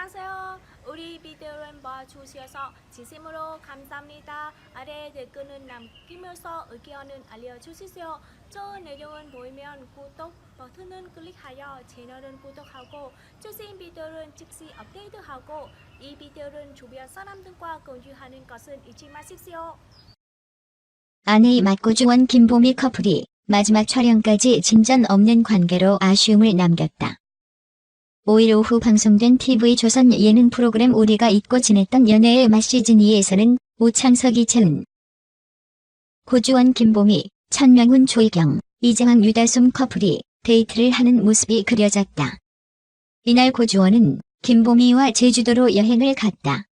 안녕하세요. 우리 비디오를 봐주셔서 진심으로 감사합니다. 아래 댓글은 남기면서 의견은 알려주시죠. 저 내용은 보이면 구독 버튼을 클릭하여 채널을 구독하고 최신 비디오를 즉시 업데이트하고 이 비디오를 주변 사람들과 공유하는 것은 잊지 마십시오. 아내의 맞고주원 김보미 커플이 마지막 촬영까지 진전 없는 관계로 아쉬움을 남겼다. 5일 오후 방송된 TV조선 예능 프로그램 우리가 잊고 지냈던 연애의 맛 시즌2에서는 오창석 이채은, 고주원 김보미, 천명훈 조희경, 이재황 유다솜 커플이 데이트를 하는 모습이 그려졌다. 이날 고주원은 김보미와 제주도로 여행을 갔다.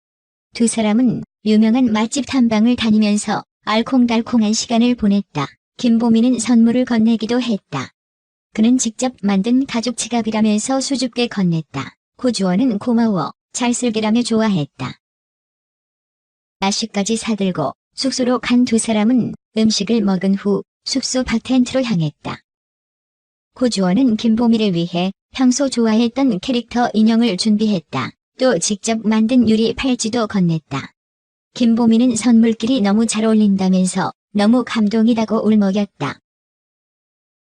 두 사람은 유명한 맛집 탐방을 다니면서 알콩달콩한 시간을 보냈다. 김보미는 선물을 건네기도 했다. 그는 직접 만든 가죽 지갑이라면서 수줍게 건넸다. 고주원은 고마워, 잘 쓸게라며 좋아했다. 나시까지 사들고 숙소로 간 두 사람은 음식을 먹은 후 숙소 바텐트로 향했다. 고주원은 김보미를 위해 평소 좋아했던 캐릭터 인형을 준비했다. 또 직접 만든 유리 팔찌도 건넸다. 김보미는 선물끼리 너무 잘 어울린다면서 너무 감동이라고 울먹였다.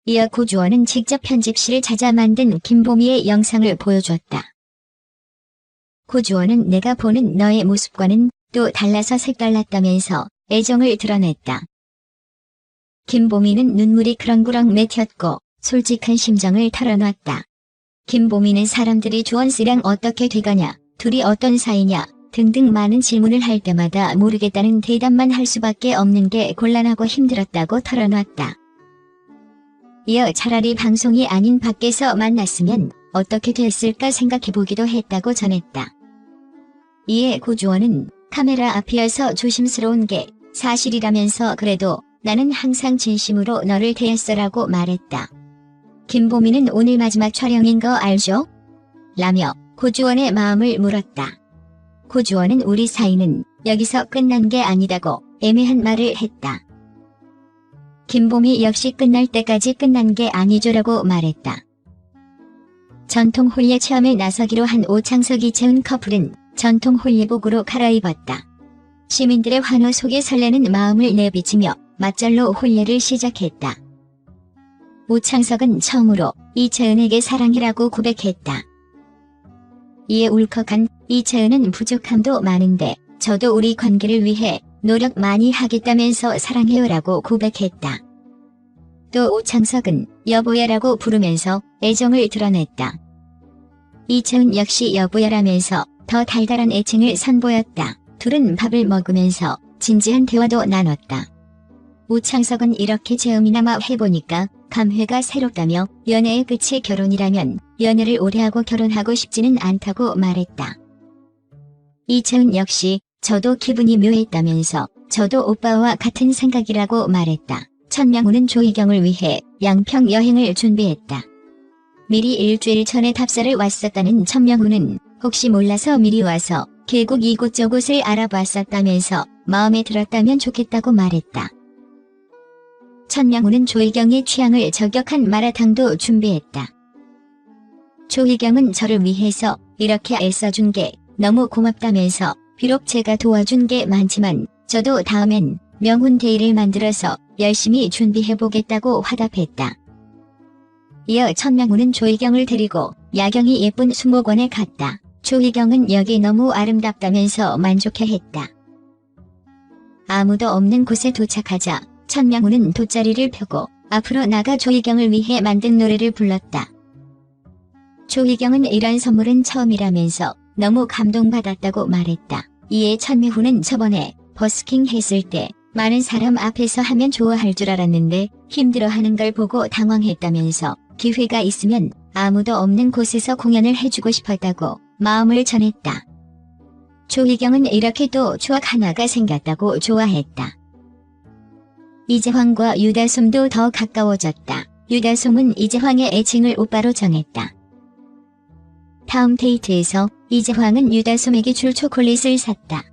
이어 고주원은 직접 편집실을 찾아 만든 김보미의 영상을 보여줬다. 고주원은 내가 보는 너의 모습과는 또 달라서 색달랐다면서 애정을 드러냈다. 김보미는 눈물이 그렁그렁 맺혔고 솔직한 심정을 털어놨다. 김보미는 사람들이 주원 씨랑 어떻게 돼가냐, 둘이 어떤 사이냐 등등 많은 질문을 할 때마다 모르겠다는 대답만 할 수밖에 없는 게 곤란하고 힘들었다고 털어놨다. 이어 차라리 방송이 아닌 밖에서 만났으면 어떻게 됐을까 생각해보기도 했다고 전했다. 이에 고주원은 카메라 앞이어서 조심스러운 게 사실이라면서 그래도 나는 항상 진심으로 너를 대했어라고 말했다. 김보미는 오늘 마지막 촬영인 거 알죠? 라며 고주원의 마음을 물었다. 고주원은 우리 사이는 여기서 끝난 게 아니다고 애매한 말을 했다. 김보미 역시 끝날 때까지 끝난 게 아니죠라고 말했다. 전통 홀예 체험에 나서기로 한 오창석 이채은 커플은 전통 홀예복으로 갈아입었다. 시민들의 환호 속에 설레는 마음을 내비치며 맞절로 홀예를 시작했다. 오창석은 처음으로 이채은에게 사랑이라고 고백했다. 이에 울컥한 이채은은 부족함도 많은데 저도 우리 관계를 위해 노력 많이 하겠다면서 사랑해요라고 고백했다. 또 오창석은 여보야라고 부르면서 애정을 드러냈다. 이채은 역시 여보야라면서 더 달달한 애칭을 선보였다. 둘은 밥을 먹으면서 진지한 대화도 나눴다. 오창석은 이렇게 체험이나마 해보니까 감회가 새롭다며 연애의 끝이 결혼이라면 연애를 오래하고 결혼하고 싶지는 않다고 말했다. 이채은 역시 저도 기분이 묘했다면서 저도 오빠와 같은 생각이라고 말했다. 천명훈은 조희경을 위해 양평 여행을 준비했다. 미리 일주일 전에 답사를 왔었다는 천명훈은 혹시 몰라서 미리 와서 계곡 이곳저곳을 알아봤었다면서 마음에 들었다면 좋겠다고 말했다. 천명훈은 조희경의 취향을 저격한 마라탕도 준비했다. 조희경은 저를 위해서 이렇게 애써준 게 너무 고맙다면서 비록 제가 도와준 게 많지만 저도 다음엔 명훈 데이를 만들어서 열심히 준비해보겠다고 화답했다. 이어 천명훈은 조희경을 데리고 야경이 예쁜 수목원에 갔다. 조희경은 여기 너무 아름답다면서 만족해했다. 아무도 없는 곳에 도착하자 천명훈은 돗자리를 펴고 앞으로 나가 조희경을 위해 만든 노래를 불렀다. 조희경은 이런 선물은 처음이라면서 너무 감동받았다고 말했다. 이에 천명훈은 저번에 버스킹 했을 때 많은 사람 앞에서 하면 좋아할 줄 알았는데 힘들어하는 걸 보고 당황했다면서 기회가 있으면 아무도 없는 곳에서 공연을 해주고 싶었다고 마음을 전했다. 조희경은 이렇게 또 추억 하나가 생겼다고 좋아했다. 이재황과 유다솜도 더 가까워졌다. 유다솜은 이재황의 애칭을 오빠로 정했다. 다음 데이트에서 이재황은 유다솜에게 줄 초콜릿을 샀다.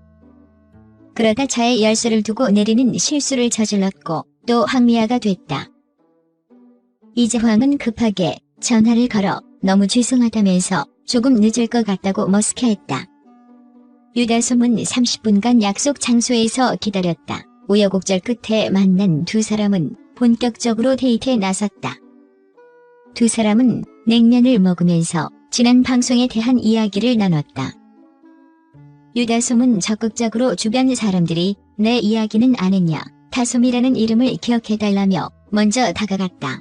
그러다 차에 열쇠를 두고 내리는 실수를 저질렀고 또 황미아가 됐다. 이재황은 급하게 전화를 걸어 너무 죄송하다면서 조금 늦을 것 같다고 머쓱해했다. 유다솜은 30분간 약속 장소에서 기다렸다. 우여곡절 끝에 만난 두 사람은 본격적으로 데이트에 나섰다. 두 사람은 냉면을 먹으면서 지난 방송에 대한 이야기를 나눴다. 유다솜은 적극적으로 주변 사람들이 내 이야기는 안 했냐, 다솜이라는 이름을 기억해달라며 먼저 다가갔다.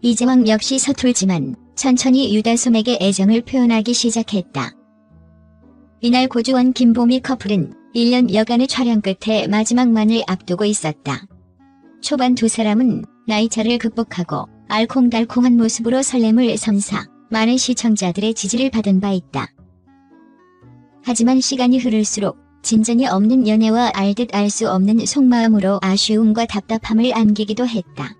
이재황 역시 서툴지만 천천히 유다솜에게 애정을 표현하기 시작했다. 이날 고주원 김보미 커플은 1년 여간의 촬영 끝에 마지막만을 앞두고 있었다. 초반 두 사람은 나이차를 극복하고 알콩달콩한 모습으로 설렘을 선사 많은 시청자들의 지지를 받은 바 있다. 하지만 시간이 흐를수록 진전이 없는 연애와 알듯 알 수 없는 속마음으로 아쉬움과 답답함을 안기기도 했다.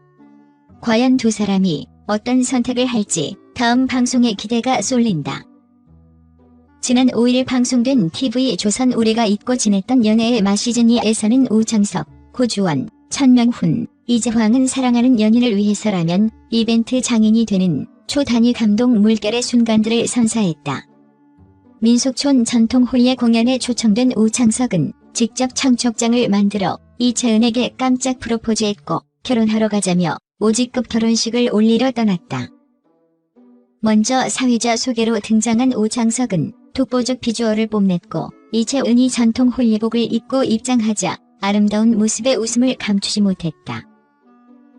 과연 두 사람이 어떤 선택을 할지 다음 방송에 기대가 쏠린다. 지난 5일 방송된 TV 조선 우리가 잊고 지냈던 연애의 맛 시즌2에서는 우창석, 고주원, 천명훈, 이재황은 사랑하는 연인을 위해서라면 이벤트 장인이 되는 초단위 감동 물결의 순간들을 선사했다. 민속촌 전통 홀례 공연에 초청된 우창석은 직접 청첩장을 만들어 이채은에게 깜짝 프로포즈했고 결혼하러 가자며 오직급 결혼식을 올리러 떠났다. 먼저 사회자 소개로 등장한 우창석은 독보적 비주얼을 뽐냈고 이채은이 전통 홀례복을 입고 입장하자 아름다운 모습에 웃음을 감추지 못했다.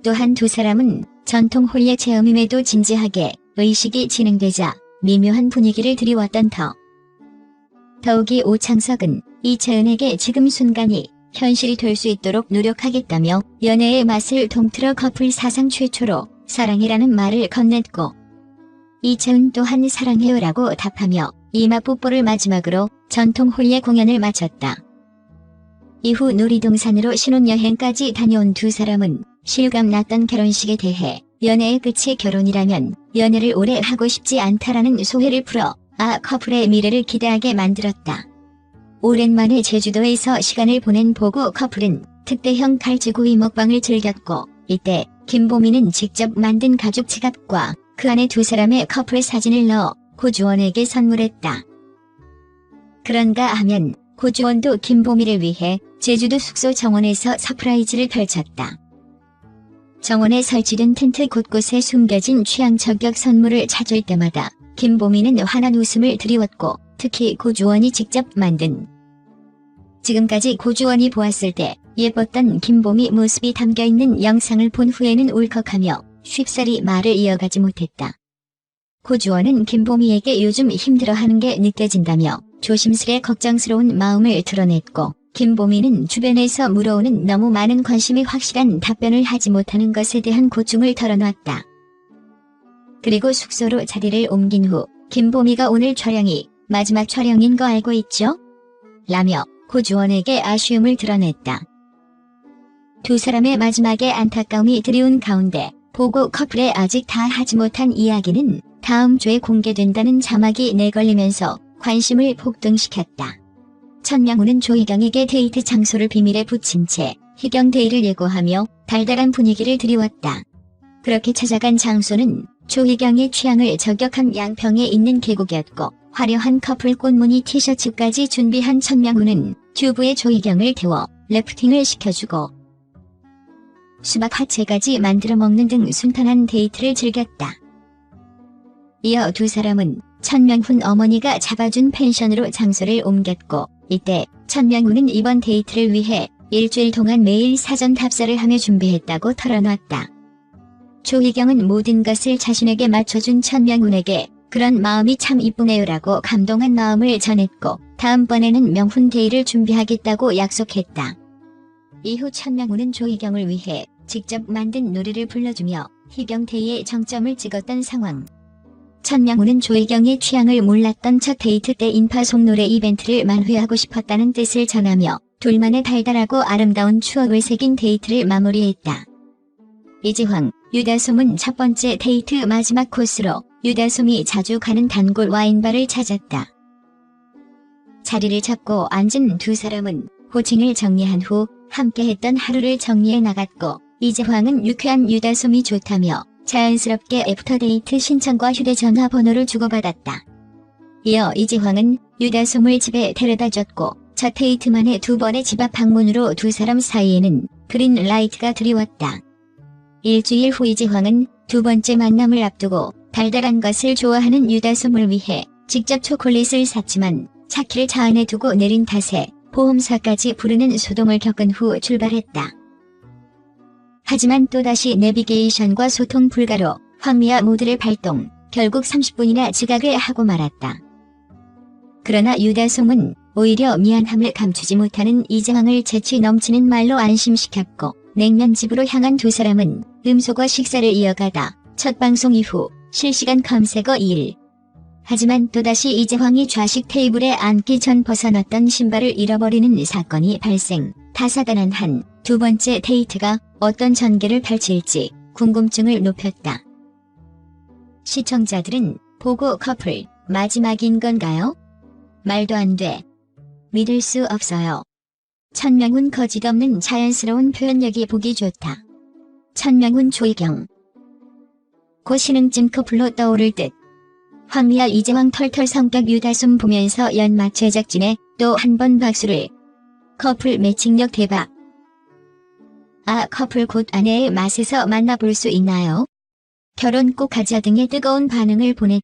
또한 두 사람은 전통 홀례 체험임에도 진지하게 의식이 진행되자 미묘한 분위기를 들이왔던 더욱이 우창석은 이채은에게 지금 순간이 현실이 될 수 있도록 노력하겠다며 연애의 맛을 통틀어 커플 사상 최초로 사랑이라는 말을 건넸고 이채은 또한 사랑해요라고 답하며 이마 뽀뽀를 마지막으로 전통 홀례 공연을 마쳤다. 이후 놀이동산으로 신혼여행까지 다녀온 두 사람은 실감났던 결혼식에 대해 연애의 끝이 결혼이라면 연애를 오래 하고 싶지 않다라는 소회를 풀어 커플의 미래를 기대하게 만들었다. 오랜만에 제주도에서 시간을 보낸 보고 커플은 특대형 갈치구이 먹방을 즐겼고 이때 김보미는 직접 만든 가죽 지갑과 그 안에 두 사람의 커플 사진을 넣어 고주원에게 선물했다. 그런가 하면 고주원도 김보미를 위해 제주도 숙소 정원에서 서프라이즈를 펼쳤다. 정원에 설치된 텐트 곳곳에 숨겨진 취향 저격 선물을 찾을 때마다 김보미는 환한 웃음을 드리웠고 특히 고주원이 직접 만든 지금까지 고주원이 보았을 때 예뻤던 김보미 모습이 담겨있는 영상을 본 후에는 울컥하며 쉽사리 말을 이어가지 못했다. 고주원은 김보미에게 요즘 힘들어하는 게 느껴진다며 조심스레 걱정스러운 마음을 드러냈고 김보미는 주변에서 물어오는 너무 많은 관심이 확실한 답변을 하지 못하는 것에 대한 고충을 털어놨다. 그리고 숙소로 자리를 옮긴 후 김보미가 오늘 촬영이 마지막 촬영인 거 알고 있죠? 라며 고주원에게 아쉬움을 드러냈다. 두 사람의 마지막에 안타까움이 드리운 가운데 보고 커플의 아직 다 하지 못한 이야기는 다음 주에 공개된다는 자막이 내걸리면서 관심을 폭등시켰다. 천명훈은 조희경에게 데이트 장소를 비밀에 붙인 채 희경 데이를 예고하며 달달한 분위기를 드리웠다. 그렇게 찾아간 장소는 조희경의 취향을 저격한 양평에 있는 계곡이었고 화려한 커플 꽃무늬 티셔츠까지 준비한 천명훈은 튜브에 조희경을 태워 래프팅을 시켜주고 수박 화채까지 만들어 먹는 등 순탄한 데이트를 즐겼다. 이어 두 사람은 천명훈 어머니가 잡아준 펜션으로 장소를 옮겼고 이때 천명훈은 이번 데이트를 위해 일주일 동안 매일 사전 답사를 하며 준비했다고 털어놨다. 조희경은 모든 것을 자신에게 맞춰준 천명훈에게 그런 마음이 참 이쁘네요라고 감동한 마음을 전했고 다음번에는 명훈데이를 준비하겠다고 약속했다. 이후 천명훈은 조희경을 위해 직접 만든 노래를 불러주며 희경데이에 정점을 찍었던 상황. 천명훈은 조희경의 취향을 몰랐던 첫 데이트 때 인파송 노래 이벤트를 만회하고 싶었다는 뜻을 전하며 둘만의 달달하고 아름다운 추억을 새긴 데이트를 마무리했다. 이재황, 유다솜은 첫 번째 데이트 마지막 코스로 유다솜이 자주 가는 단골 와인바를 찾았다. 자리를 잡고 앉은 두 사람은 호칭을 정리한 후 함께했던 하루를 정리해 나갔고 이재황은 유쾌한 유다솜이 좋다며 자연스럽게 애프터데이트 신청과 휴대전화 번호를 주고받았다. 이어 이재황은 유다솜을 집에 데려다줬고 첫 데이트만의 2번의 집 앞 방문으로 두 사람 사이에는 그린라이트가 들이왔다. 일주일 후 이재황은 두 번째 만남을 앞두고 달달한 것을 좋아하는 유다솜을 위해 직접 초콜릿을 샀지만 차키를 차 안에 두고 내린 탓에 보험사까지 부르는 소동을 겪은 후 출발했다. 하지만 또다시 내비게이션과 소통 불가로 황미아 모드를 발동, 결국 30분이나 지각을 하고 말았다. 그러나 유다솜은 오히려 미안함을 감추지 못하는 이재황을 재치 넘치는 말로 안심시켰고 냉면집으로 향한 두 사람은 음소거 식사를 이어가다 첫 방송 이후 실시간 검색어 2일. 하지만 또다시 이재황이 좌식 테이블에 앉기 전 벗어났던 신발을 잃어버리는 사건이 발생. 다사다난한 두 번째 데이트가 어떤 전개를 펼칠지 궁금증을 높였다. 시청자들은 보고 커플 마지막인 건가요? 말도 안 돼. 믿을 수 없어요. 천명훈 거짓없는 자연스러운 표현력이 보기 좋다. 천명훈 조이경. 고신흥증 커플로 떠오를 듯. 황미아 이재황 털털 성격 유다솜 보면서 연마 제작진에 또 한 번 박수를. 커플 매칭력 대박. 아, 커플 곧 아내의 맛에서 만나볼 수 있나요? 결혼 꼭 하자 등의 뜨거운 반응을 보냈다.